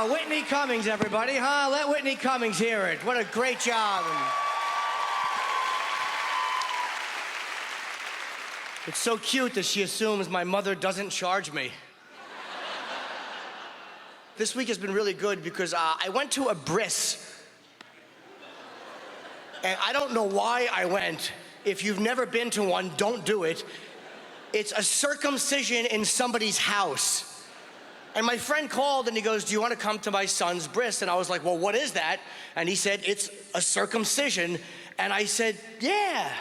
Whitney Cummings, everybody, huh? Let Whitney Cummings hear it. What a great job. It's so cute that she assumes my mother doesn't charge me. This week has been really good because I went to a bris. And I don't know why I went. If you've never been to one, don't do it. It's a circumcision in somebody's house. And my friend called and he goes, do you want to come to my son's bris? And I was like, well, what is that? And he said, it's a circumcision. And I said, yeah.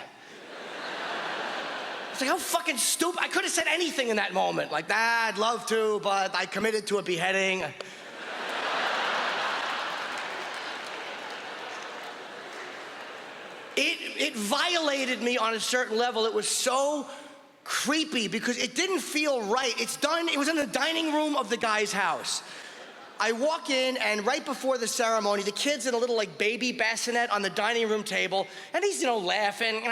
I was like, how fucking stupid. I could have said anything in that moment. Like, I'd love to, but I committed to a beheading. It violated me on a certain level. It was so creepy because it didn't feel right. It was in the dining room of the guy's house. I walk in, and right before the ceremony, the kid's in a little like baby bassinet on the dining room table, and he's, laughing.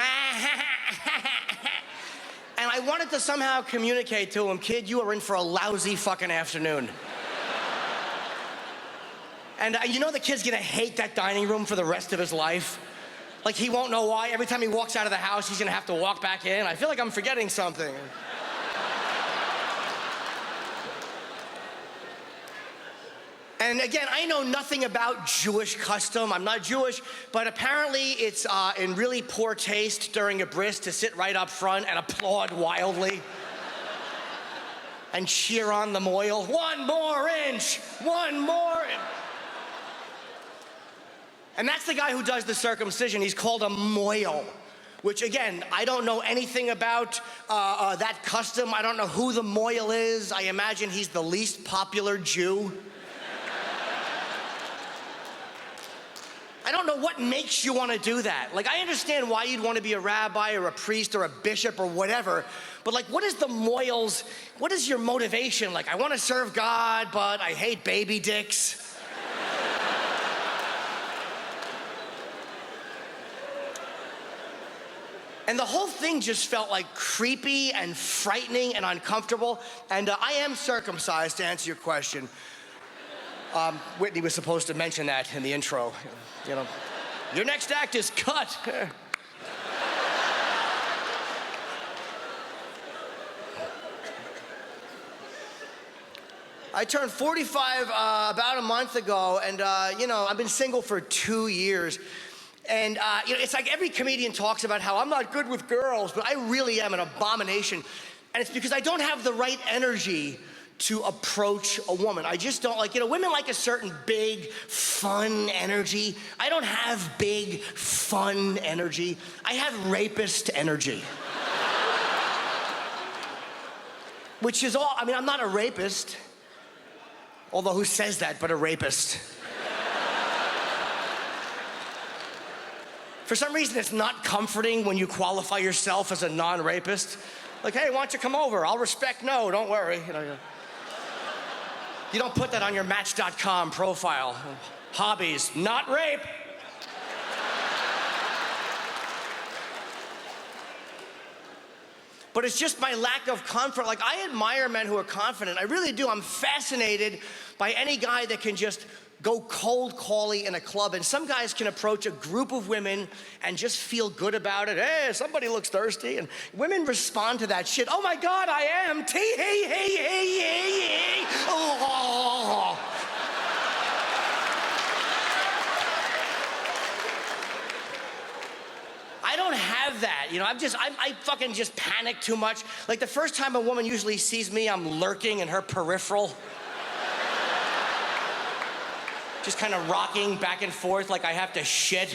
And I wanted to somehow communicate to him, kid, you are in for a lousy fucking afternoon. And the kid's gonna hate that dining room for the rest of his life. Like, he won't know why. Every time he walks out of the house, he's gonna have to walk back in. I feel like I'm forgetting something. And again, I know nothing about Jewish custom. I'm not Jewish, but apparently it's in really poor taste during a bris to sit right up front and applaud wildly and cheer on the moil. One more inch, one more inch. And that's the guy who does the circumcision. He's called a moil, which again, I don't know anything about that custom. I don't know who the moil is. I imagine he's the least popular Jew. I don't know what makes you want to do that. Like, I understand why you'd want to be a rabbi or a priest or a bishop or whatever, but like, what is your motivation? Like, I want to serve God, but I hate baby dicks. And the whole thing just felt like creepy and frightening and uncomfortable. And I am circumcised, to answer your question. Whitney was supposed to mention that in the intro. Your next act is cut. I turned 45 about a month ago, and I've been single for 2 years. And it's like every comedian talks about how I'm not good with girls, but I really am an abomination. And it's because I don't have the right energy to approach a woman. I just don't women like a certain big, fun energy. I don't have big, fun energy. I have rapist energy. Which is all, I'm not a rapist. Although who says that but a rapist? For some reason, it's not comforting when you qualify yourself as a non-rapist. Like, hey, why don't you come over? I'll respect no, don't worry. You don't put that on your Match.com profile. Hobbies, not rape. But it's just my lack of comfort. Like, I admire men who are confident. I really do. I'm fascinated by any guy that can just go cold cally in a club. And some guys can approach a group of women and just feel good about it. Hey, somebody looks thirsty. And women respond to that shit. Oh my God, I am. Tee-hee-hee-hee-hee-hee. Oh. I don't have that, I fucking just panic too much. Like, the first time a woman usually sees me, I'm lurking in her peripheral. Just kind of rocking back and forth like I have to shit.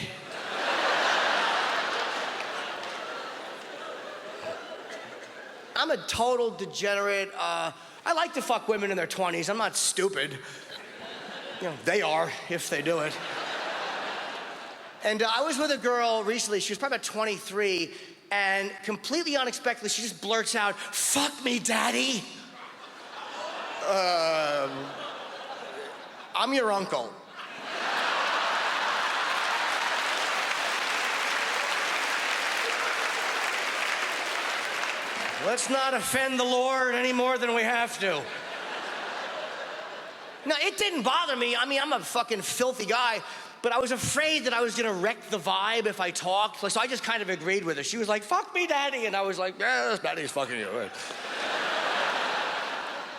I'm a total degenerate. I like to fuck women in their 20s. I'm not stupid. They are, if they do it. And I was with a girl recently. She was probably about 23, and completely unexpectedly, she just blurts out, "Fuck me, daddy." I'm your uncle. Let's not offend the Lord any more than we have to. No, it didn't bother me. I mean, I'm a fucking filthy guy, but I was afraid that I was gonna wreck the vibe if I talked. So I just kind of agreed with her. She was like, fuck me, daddy. And I was like, yeah, daddy's fucking you.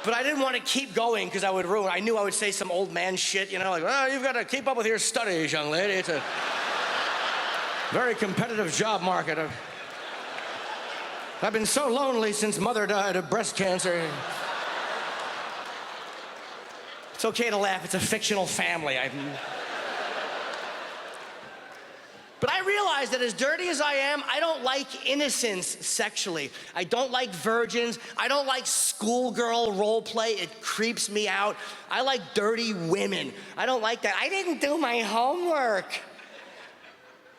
But I didn't want to keep going because I would ruin. I knew I would say some old man shit, you know, like, well, you've got to keep up with your studies, young lady. It's a very competitive job market. I've been so lonely since mother died of breast cancer. It's okay to laugh. It's a fictional family. But I realize that as dirty as I am, I don't like innocence sexually. I don't like virgins. I don't like schoolgirl role play. It creeps me out. I like dirty women. I don't like that. I didn't do my homework.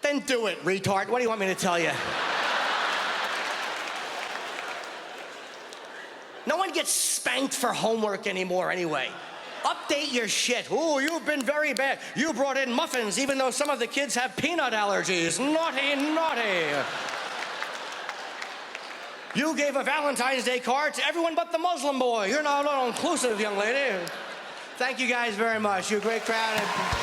Then do it, retard. What do you want me to tell you? No one gets spanked for homework anymore anyway. Update your shit. Ooh, you've been very bad. You brought in muffins even though some of the kids have peanut allergies. Naughty, naughty. You gave a Valentine's Day card to everyone but the Muslim boy. You're not all inclusive, young lady. Thank you guys very much. You're a great crowd.